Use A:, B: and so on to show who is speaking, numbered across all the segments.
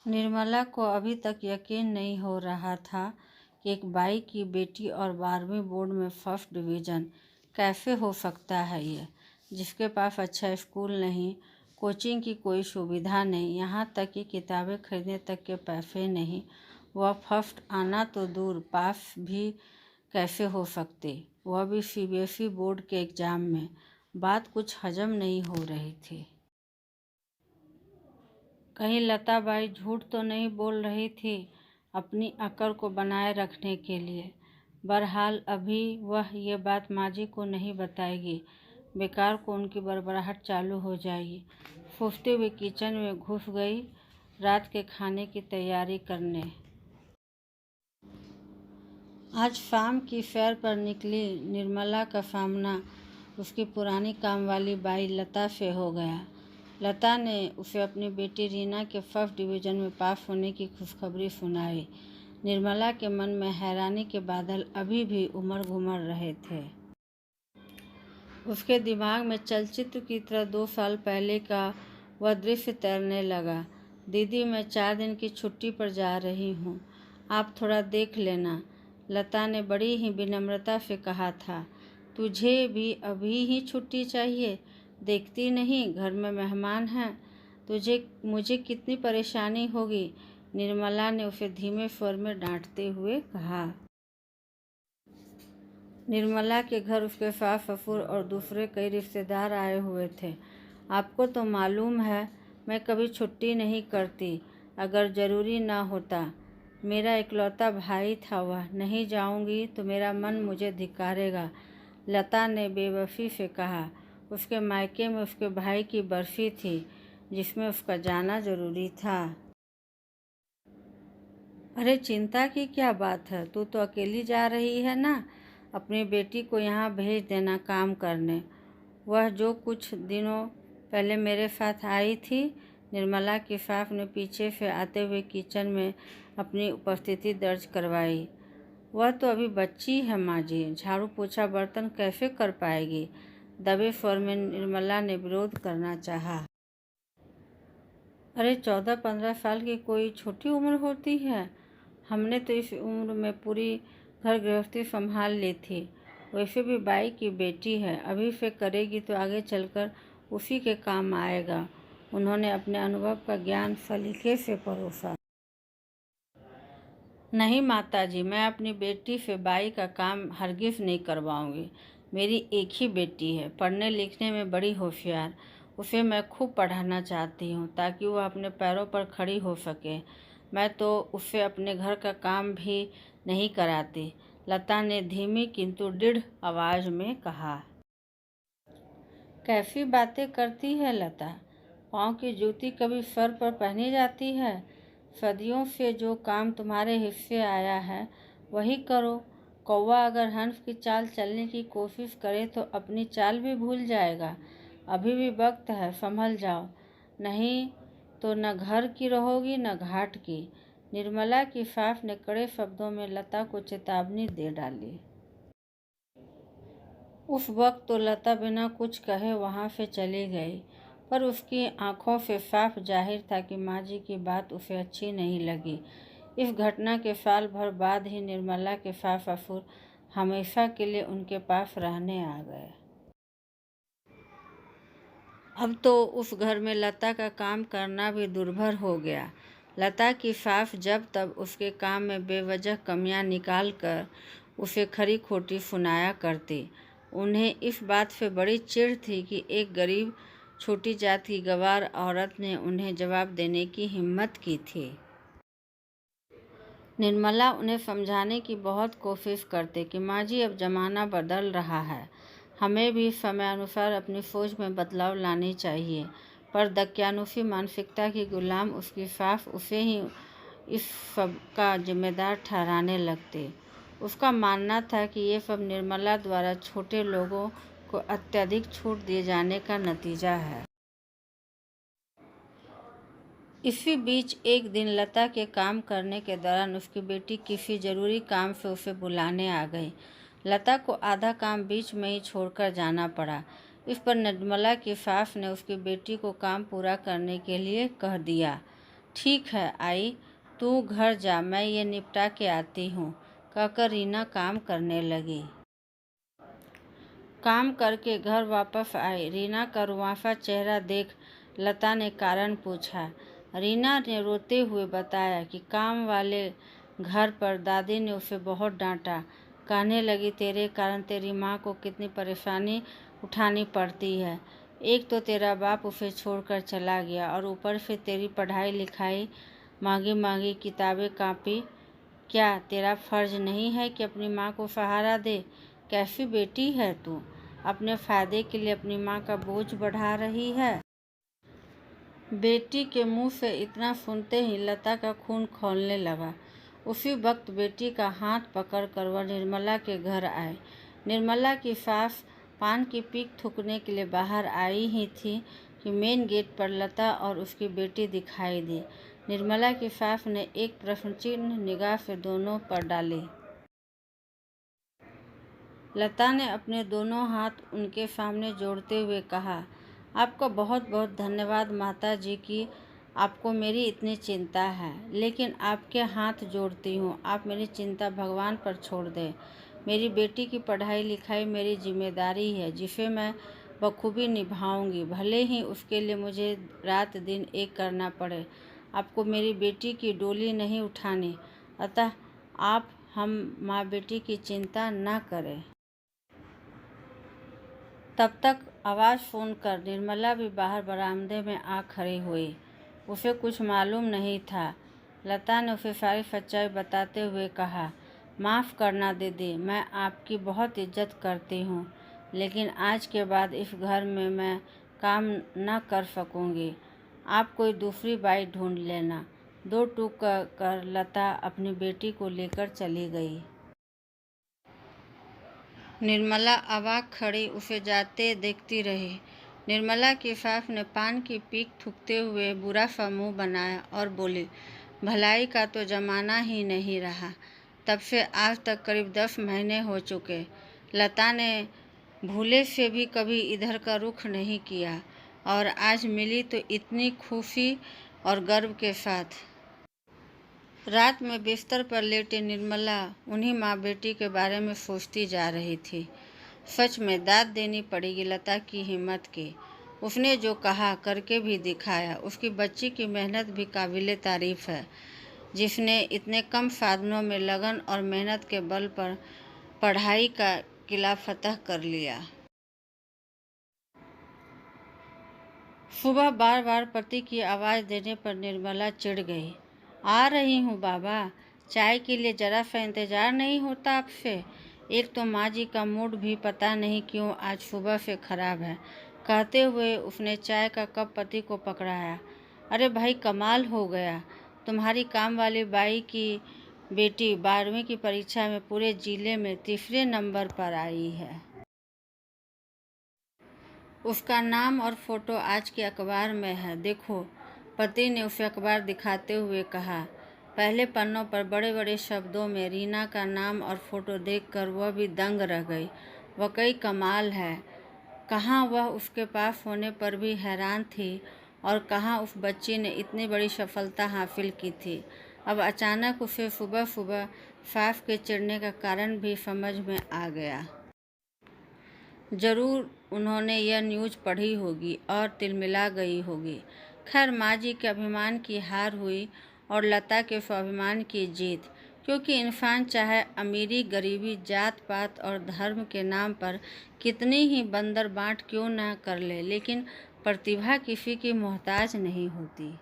A: निर्मला को अभी तक यकीन नहीं हो रहा था कि एक बाई की बेटी और 12वीं बोर्ड में फर्स्ट डिवीज़न कैसे हो सकता है ये, जिसके पास अच्छा स्कूल नहीं, कोचिंग की कोई सुविधा नहीं, यहाँ तक कि किताबें खरीदने तक के पैसे नहीं। वह फर्स्ट आना तो दूर, पास भी कैसे हो सकते, वह भी सीबीएसई बोर्ड के एग्ज़ाम में। बात कुछ हजम नहीं हो रही थी। कहीं लताबाई झूठ तो नहीं बोल रही थी अपनी अकड़ को बनाए रखने के लिए। बहरहाल अभी वह ये बात माजी को नहीं बताएगी, बेकार को उनकी बड़बड़ाहट चालू हो जाएगी। सोचते हुए किचन में घुस गई रात के खाने की तैयारी करने। आज शाम की सैर पर निकली निर्मला का सामना उसकी पुरानी काम वाली बाई लता से हो गया। लता ने उसे अपनी बेटी रीना के फर्स्ट डिवीज़न में पास होने की खुशखबरी सुनाई। निर्मला के मन में हैरानी के बादल अभी भी उमड़ घुमड़ रहे थे। उसके दिमाग में चलचित्र की तरह 2 साल पहले का वह दृश्य तैरने लगा। दीदी, मैं 4 दिन की छुट्टी पर जा रही हूँ, आप थोड़ा देख लेना। लता ने बड़ी ही विनम्रता से कहा था। तुझे भी अभी ही छुट्टी चाहिए? देखती नहीं घर में मेहमान हैं, मुझे कितनी परेशानी होगी। निर्मला ने उसे धीमे स्वर में डांटते हुए कहा। निर्मला के घर उसके सास ससुर और दूसरे कई रिश्तेदार आए हुए थे। आपको तो मालूम है मैं कभी छुट्टी नहीं करती अगर ज़रूरी ना होता। मेरा इकलौता भाई था, वह नहीं जाऊंगी तो मेरा मन मुझे धिक्कारेगा, लता ने बेबसी से कहा। उसके मायके में उसके भाई की बरसी थी जिसमें उसका जाना ज़रूरी था। अरे चिंता की क्या बात है, तू तो अकेली जा रही है ना। अपनी बेटी को यहाँ भेज देना काम करने। वह जो कुछ दिनों पहले मेरे साथ आई थी। निर्मला की सास ने पीछे से आते हुए किचन में अपनी उपस्थिति दर्ज करवाई। वह तो अभी बच्ची है माँ जी, झाड़ू पोछा बर्तन कैसे कर पाएगी। दबे स्वर में निर्मला ने विरोध करना चाहा। अरे 14-15 साल की कोई छोटी उम्र होती है। हमने तो इस उम्र में पूरी घर गृहस्थी संभाल ली थी। वैसे भी बाई की बेटी है, अभी से करेगी तो आगे चलकर उसी के काम आएगा। उन्होंने अपने अनुभव का ज्ञान सलीके से परोसा। नहीं माताजी, मैं अपनी बेटी से बाई का काम हरगिज़ नहीं करवाऊंगी। मेरी एक ही बेटी है, पढ़ने लिखने में बड़ी होशियार। उसे मैं खूब पढ़ाना चाहती हूँ ताकि वह अपने पैरों पर खड़ी हो सके। मैं तो उससे अपने घर का काम भी नहीं कराती, लता ने धीमी किंतु दृढ़ आवाज़ में कहा। कैसी बातें करती है लता, पाँव की जूती कभी सर पर पहनी जाती है। सदियों से जो काम तुम्हारे हिस्से आया है वही करो। कौवा अगर हंस की चाल चलने की कोशिश करे तो अपनी चाल भी भूल जाएगा। अभी भी वक्त है, संभल जाओ, नहीं तो न घर की रहोगी न घाट की। निर्मला की सास ने कड़े शब्दों में लता को चेतावनी दे डाली। उस वक्त तो लता बिना कुछ कहे वहाँ से चली गई, पर उसकी आंखों से साफ जाहिर था कि माँ जी की बात उसे अच्छी नहीं लगी। इस घटना के साल भर बाद ही निर्मला के सास ससुर हमेशा के लिए उनके पास रहने आ गए। अब तो उस घर में लता का काम करना भी दुर्भर हो गया। लता की सास जब तब उसके काम में बेवजह कमियां निकाल कर उसे खरी खोटी सुनाया करती। उन्हें इस बात से बड़ी चिढ़ थी कि एक गरीब छोटी जात की गंवार औरत ने उन्हें जवाब देने की हिम्मत की थी। निर्मला उन्हें समझाने की बहुत कोशिश करते कि माँ जी अब ज़माना बदल रहा है, हमें भी समयानुसार अपनी सोच में बदलाव लानी चाहिए। पर दक्यानुसी मानसिकता की गुलाम उसकी सास उसे ही इस सब का जिम्मेदार ठहराने लगती। उसका मानना था कि ये सब निर्मला द्वारा छोटे लोगों को अत्यधिक छूट दिए जाने का नतीजा है। इसी बीच एक दिन लता के काम करने के दौरान उसकी बेटी किसी ज़रूरी काम से उसे बुलाने आ गई। लता को आधा काम बीच में ही छोड़कर जाना पड़ा। इस पर निर्मला की सास ने उसकी बेटी को काम पूरा करने के लिए कह दिया। ठीक है आई, तू घर जा, मैं ये निपटा के आती हूँ, कहकर रीना काम करने लगी। काम करके घर वापस आई। रीना का रुआंसा चेहरा देख लता ने कारण पूछा। रीना ने रोते हुए बताया कि काम वाले घर पर दादी ने उसे बहुत डांटा। कहने लगी, तेरे कारण तेरी माँ को कितनी परेशानी उठानी पड़ती है। एक तो तेरा बाप उसे छोड़कर चला गया और ऊपर से तेरी पढ़ाई लिखाई, महंगी महंगी किताबें कापी। क्या तेरा फर्ज नहीं है कि अपनी माँ को सहारा दे? कैसी बेटी है तू? अपने फायदे के लिए अपनी माँ का बोझ बढ़ा रही है। बेटी के मुंह से इतना सुनते ही लता का खून खौलने लगा। उसी वक्त बेटी का हाथ पकड़कर वह निर्मला के घर आए। निर्मला की सास पान की पीक थूकने के लिए बाहर आई ही थी कि मेन गेट पर लता और उसकी बेटी दिखाई दी। निर्मला की सास ने एक प्रश्नचिन्ह निगाह से दोनों पर डाली। लता ने अपने दोनों हाथ उनके सामने जोड़ते हुए कहा, आपका बहुत बहुत धन्यवाद माता जी की आपको मेरी इतनी चिंता है, लेकिन आपके हाथ जोड़ती हूँ, आप मेरी चिंता भगवान पर छोड़ दें। मेरी बेटी की पढ़ाई लिखाई मेरी जिम्मेदारी है, जिसे मैं बखूबी निभाऊंगी, भले ही उसके लिए मुझे रात दिन एक करना पड़े। आपको मेरी बेटी की डोली नहीं उठानी, अतः आप हम माँ बेटी की चिंता न करें। तब तक आवाज़ सुनकर निर्मला भी बाहर बरामदे में आ खड़ी हुई। उसे कुछ मालूम नहीं था। लता ने उसे सारी सच्चाई बताते हुए कहा, माफ़ करना दीदी, मैं आपकी बहुत इज्जत करती हूँ, लेकिन आज के बाद इस घर में मैं काम न कर सकूँगी। आप कोई दूसरी बाई ढूंढ लेना। दो टूक कर लता अपनी बेटी को लेकर चली गई। निर्मला अवाक खड़ी उसे जाते देखती रही। निर्मला की सास ने पान की पीक थूकते हुए बुरा सा मुँह बनाया और बोली, भलाई का तो जमाना ही नहीं रहा। तब से आज तक करीब 10 महीने हो चुके। लता ने भूले से भी कभी इधर का रुख नहीं किया और आज मिली तो इतनी खुशी और गर्व के साथ। रात में बिस्तर पर लेटी निर्मला उन्हीं माँ बेटी के बारे में सोचती जा रही थी। सच में दाद देनी पड़ेगी लता की हिम्मत की। उसने जो कहा करके भी दिखाया। उसकी बच्ची की मेहनत भी काबिले तारीफ है, जिसने इतने कम साधनों में लगन और मेहनत के बल पर पढ़ाई का किला फतह कर लिया। सुबह बार बार पति की आवाज़ देने पर निर्मला चिढ़ गई। आ रही हूँ बाबा, चाय के लिए ज़रा सा इंतज़ार नहीं होता आपसे? एक तो माँ जी का मूड भी पता नहीं क्यों आज सुबह से ख़राब है। कहते हुए उसने चाय का कप पति को पकड़ाया। अरे भाई, कमाल हो गया, तुम्हारी काम वाली बाई की बेटी 12वीं की परीक्षा में पूरे जिले में तीसरे नंबर पर आई है। उसका नाम और फोटो आज के अखबार में है, देखो। पति ने उसे अखबार दिखाते हुए कहा। पहले पन्नों पर बड़े बड़े शब्दों में रीना का नाम और फोटो देखकर वह भी दंग रह गई। वाकई कमाल है। कहाँ वह उसके पास होने पर भी हैरान थी और कहाँ उस बच्ची ने इतनी बड़ी सफलता हासिल की थी। अब अचानक उसे सुबह सुबह सास के चिढ़ने का कारण भी समझ में आ गया। ज़रूर उन्होंने यह न्यूज़ पढ़ी होगी और तिलमिला गई होगी। खैर, माँ जी के अभिमान की हार हुई और लता के स्वाभिमान की जीत। क्योंकि इंसान चाहे अमीरी गरीबी जात पात और धर्म के नाम पर कितनी ही बंदर बांट क्यों न कर ले, लेकिन प्रतिभा किसी की मोहताज नहीं होती।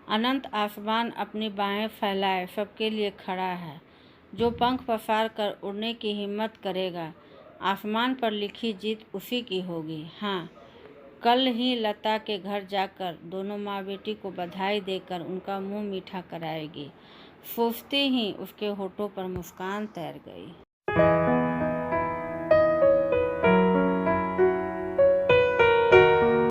A: अनंत आसमान अपनी बाहें फैलाए सबके लिए खड़ा है। जो पंख पसार कर उड़ने की हिम्मत करेगा, आसमान पर लिखी जीत उसी की होगी। हाँ, कल ही लता के घर जाकर दोनों माँ बेटी को बधाई देकर उनका मुंह मीठा कराएगी। सोचते ही उसके होठों पर मुस्कान तैर गई।